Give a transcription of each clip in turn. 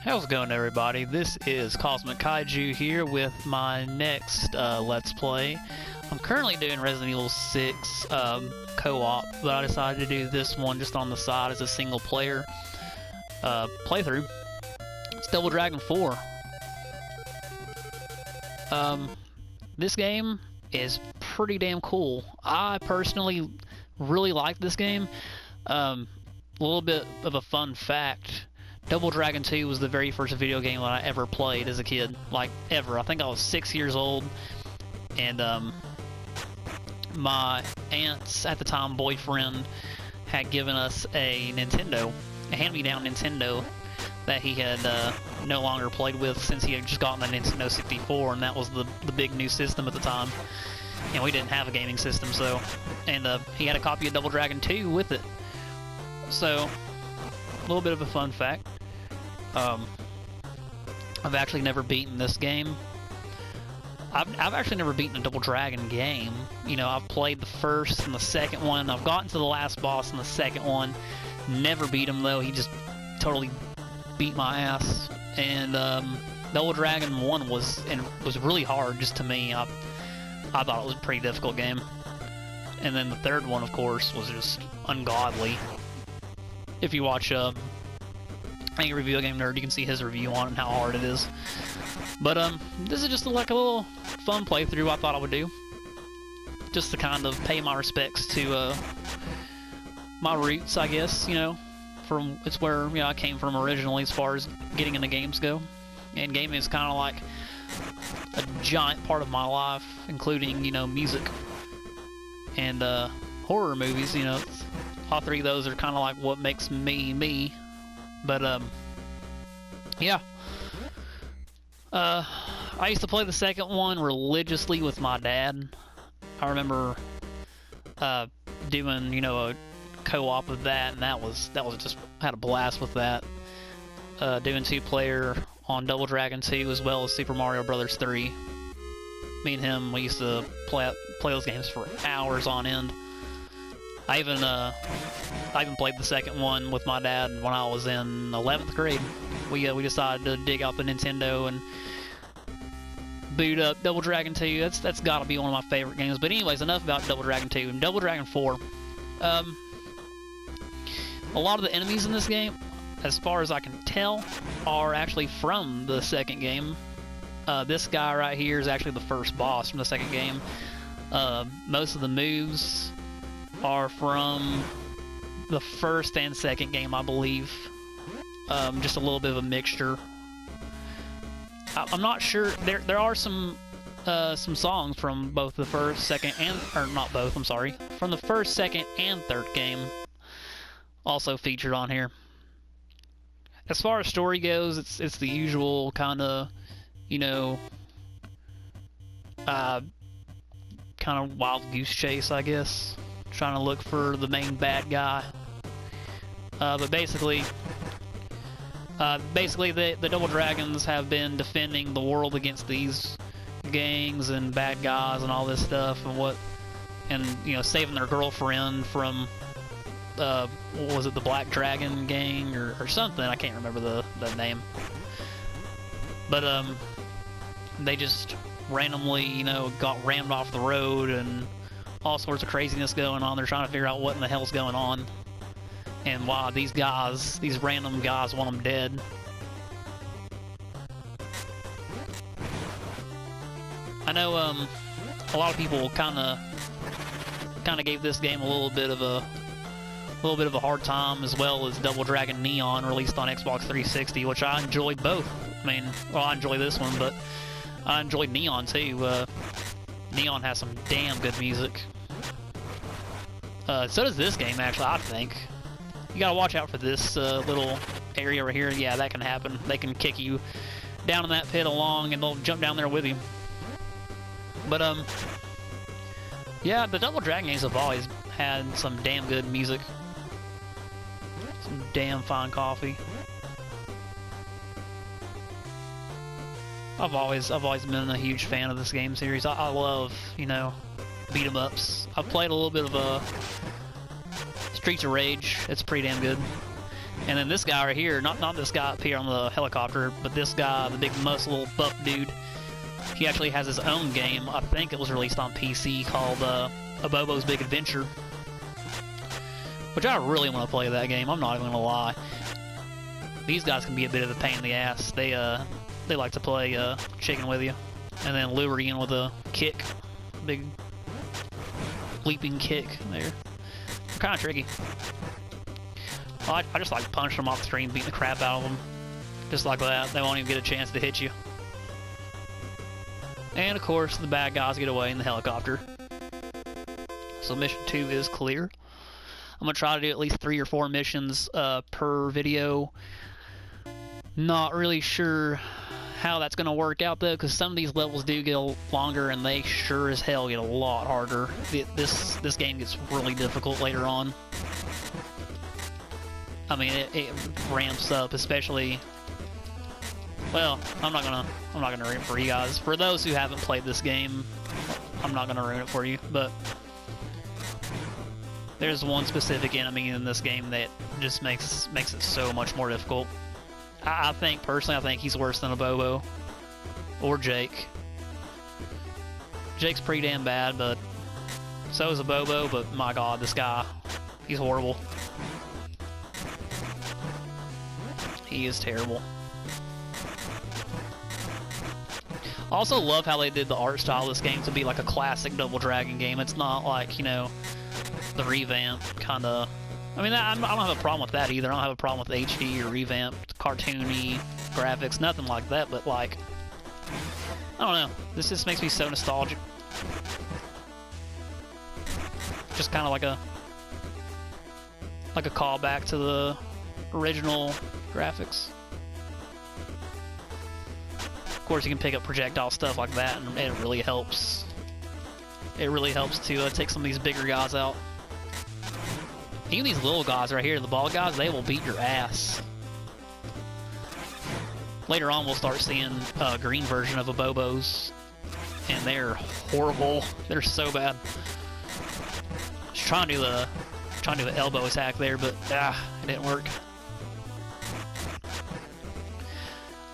How's it going, everybody? This is Cosmic Kaiju here with my next Let's Play. I'm currently doing Resident Evil 6 co-op, but I decided to do this one just on the side as a single player playthrough. It's Double Dragon 4. This game is pretty damn cool. I personally really like this game. A little bit of a fun fact. Double Dragon 2 was the very first video game that I ever played as a kid. Like, ever. I think I was 6 years old. And, my aunt's, at the time, boyfriend had given us a Nintendo, a hand-me-down Nintendo that he had no longer played with since he had just gotten the Nintendo 64, and that was the big new system at the time. And we didn't have a gaming system, so... And, he had a copy of Double Dragon 2 with it. So, a little bit of a fun fact. I've actually never beaten this game. I've actually never beaten a Double Dragon game. You know, I've played the first and the second one. I've gotten to the last boss in the second one. Never beat him, though. He just totally beat my ass. And Double Dragon 1 was really hard, just to me. I thought it was a pretty difficult game. And then the third one, of course, was just ungodly. If you watch Angry Video Game Nerd, you can see his review on it and how hard it is. But this is just like a little fun playthrough I thought I would do, just to kind of pay my respects to my roots, I guess. You know, it's where I came from originally as far as getting into games go. And gaming is kind of like a giant part of my life, including music and horror movies. You know, all three of those are kind of like what makes me me. But yeah. I used to play the second one religiously with my dad. I remember doing a co-op with that, and that was just, I had a blast with that. Doing 2-player on Double Dragon 2 as well as Super Mario Brothers 3. Me and him, we used to play those games for hours on end. I even played the second one with my dad when I was in 11th grade. We decided to dig out the Nintendo and boot up Double Dragon 2. That's got to be one of my favorite games. But anyways, enough about Double Dragon 2. And Double Dragon 4. A lot of the enemies in this game, as far as I can tell, are actually from the second game. This guy right here is actually the first boss from the second game. Most of the moves are from the first and second game, I believe. Just a little bit of a mixture. I'm not sure. There are some songs from both the first, second, or not both. I'm sorry, from the first, second, and third game, also featured on here. As far as story goes, it's the usual kind of, kind of wild goose chase, I guess. Trying to look for the main bad guy. But basically the Double Dragons have been defending the world against these gangs and bad guys and all this stuff, and saving their girlfriend from what was it, the Black Dragon gang or something? I can't remember the name. But they just randomly got rammed off the road and all sorts of craziness going on. They're trying to figure out what in the hell's going on and why these random guys want them dead. I know a lot of people kind of gave this game a little bit of a hard time, as well as Double Dragon Neon, released on Xbox 360, which I enjoyed both. I mean, well, I enjoy this one, but I enjoyed Neon too. Neon has some damn good music. So does this game, actually, I think. You gotta watch out for this little area right here. Yeah, that can happen. They can kick you down in that pit along, and they'll jump down there with you. But, yeah, the Double Dragon games have always had some damn good music. Some damn fine coffee. I've always been a huge fan of this game series. I love, beat 'em ups. I've played a little bit of Streets of Rage. It's pretty damn good. And then this guy right here, not this guy up here on the helicopter, but this guy, the big muscle buff dude, he actually has his own game. I think it was released on PC called Abobo's Big Adventure, which I really want to play that game. I'm not even gonna lie. These guys can be a bit of a pain in the ass. They like to play chicken with you, and then lure you in with a kick, big leaping kick there. Kind of tricky. I just like punching them off the screen, beating the crap out of them, just like that. They won't even get a chance to hit you. And of course, the bad guys get away in the helicopter. So mission 2 is clear. I'm gonna try to do at least 3 or 4 missions per video. Not really sure how that's gonna work out though, because some of these levels do get longer, and they sure as hell get a lot harder. This game gets really difficult later on. I mean, it ramps up, especially. Well, I'm not gonna ruin it for you guys. For those who haven't played this game, I'm not gonna ruin it for you. But there's one specific enemy in this game that just makes it so much more difficult. I think personally, I think he's worse than Abobo or Jake. Jake's pretty damn bad, but so is Abobo. But my God, this guy, he's horrible. He is terrible. Also love how they did the art style of this game to be like a classic Double Dragon game. It's not like, you know, the revamp kind of. I mean, I don't have a problem with that either. I don't have a problem with HD or revamped, cartoony graphics, nothing like that. But like, I don't know. This just makes me so nostalgic. Just kind of like a callback to the original graphics. Of course, you can pick up projectile stuff like that, and it really helps. It really helps to take some of these bigger guys out. Even these little guys right here, the ball guys, they will beat your ass. Later on, we'll start seeing a green version of Abobos, and they're horrible. They're so bad. Just trying to do an elbow attack there, but it didn't work.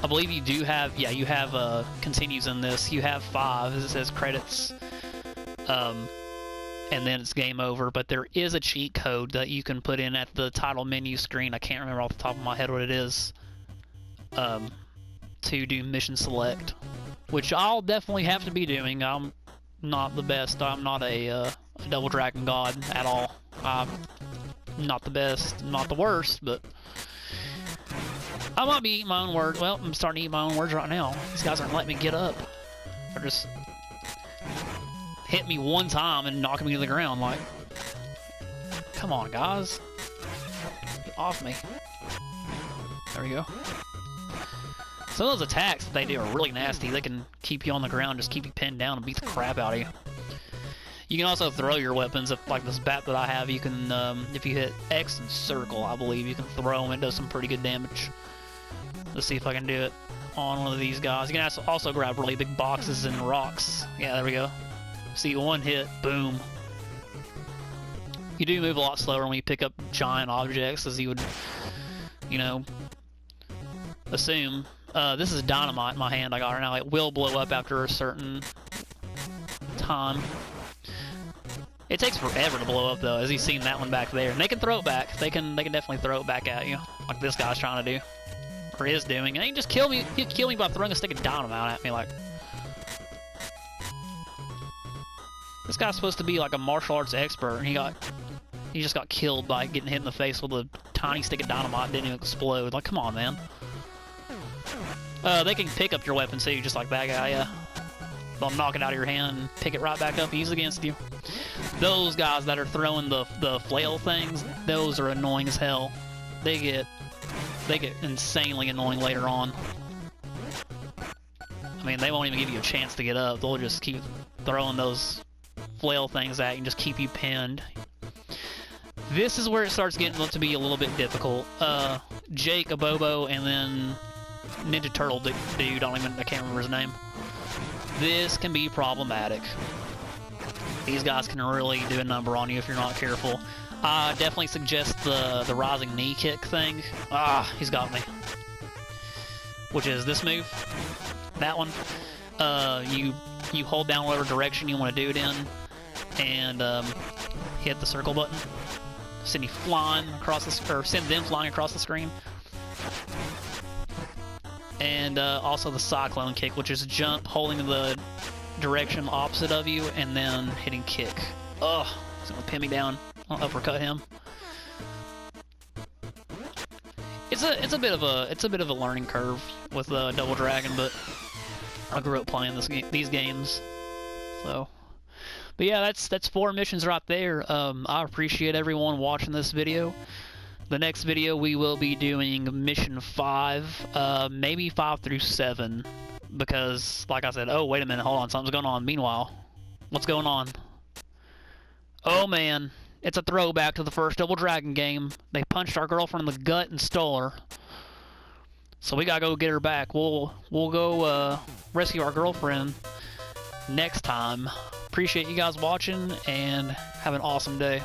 I believe you do have, yeah, you have continues in this. You have 5, as it says credits, and then it's game over. But there is a cheat code that you can put in at the title menu screen. I can't remember off the top of my head what it is. To do mission select, which I'll definitely have to be doing. I'm not the best. I'm not a Double Dragon god at all. I'm not the best, not the worst, but I might be eating my own words. Well, I'm starting to eat my own words right now. These guys aren't letting me get up. They're just hitting me one time and knocking me to the ground. Like, come on, guys. Get off me. There we go. Some of those attacks that they do are really nasty. They can keep you on the ground, just keep you pinned down and beat the crap out of you. You can also throw your weapons. If, like this bat that I have, you can, if you hit X and circle, I believe, you can throw them. It does some pretty good damage. Let's see if I can do it on one of these guys. You can also grab really big boxes and rocks. Yeah, there we go. See, one hit, boom. You do move a lot slower when you pick up giant objects, as you would, you know, assume. This is dynamite in my hand I got right now. It will blow up after a certain time. It takes forever to blow up though, as you've seen that one back there. And they can throw it back. They can definitely throw it back at you, like this guy's trying to do, or is doing. And he can just kill me. He'd kill me by throwing a stick of dynamite at me. Like, this guy's supposed to be like a martial arts expert, and he just got killed by getting hit in the face with a tiny stick of dynamite and didn't even explode. Like, come on, man. They can pick up your weapon too, just like that guy, yeah. They'll knock it out of your hand and pick it right back up, use it against you. Those guys that are throwing the flail things, those are annoying as hell. They get insanely annoying later on. I mean, they won't even give you a chance to get up. They'll just keep throwing those flail things at you and just keep you pinned. This is where it starts getting to be a little bit difficult. Jake, Abobo, and then Ninja Turtle dude, I can't remember his name. This can be problematic. These guys can really do a number on you if you're not careful. I definitely suggest the rising knee kick thing. Ah, he's got me. Which is this move. That one. You hold down whatever direction you want to do it in, and hit the circle button. Send you flying across the, or send them flying across the screen. And also the cyclone kick, which is jump, holding the direction opposite of you, and then hitting kick. Ugh, he's gonna pin me down. I'll uppercut him. It's a bit of a learning curve with Double Dragon, but I grew up playing these games, so. But yeah, that's 4 missions right there. I appreciate everyone watching this video. The next video we will be doing mission 5, maybe 5 through 7, because like I said, oh wait a minute, hold on, something's going on. Meanwhile, what's going on? Oh man, it's a throwback to the first Double Dragon game. They punched our girlfriend in the gut and stole her. So we gotta go get her back. We'll go rescue our girlfriend next time. Appreciate you guys watching, and have an awesome day.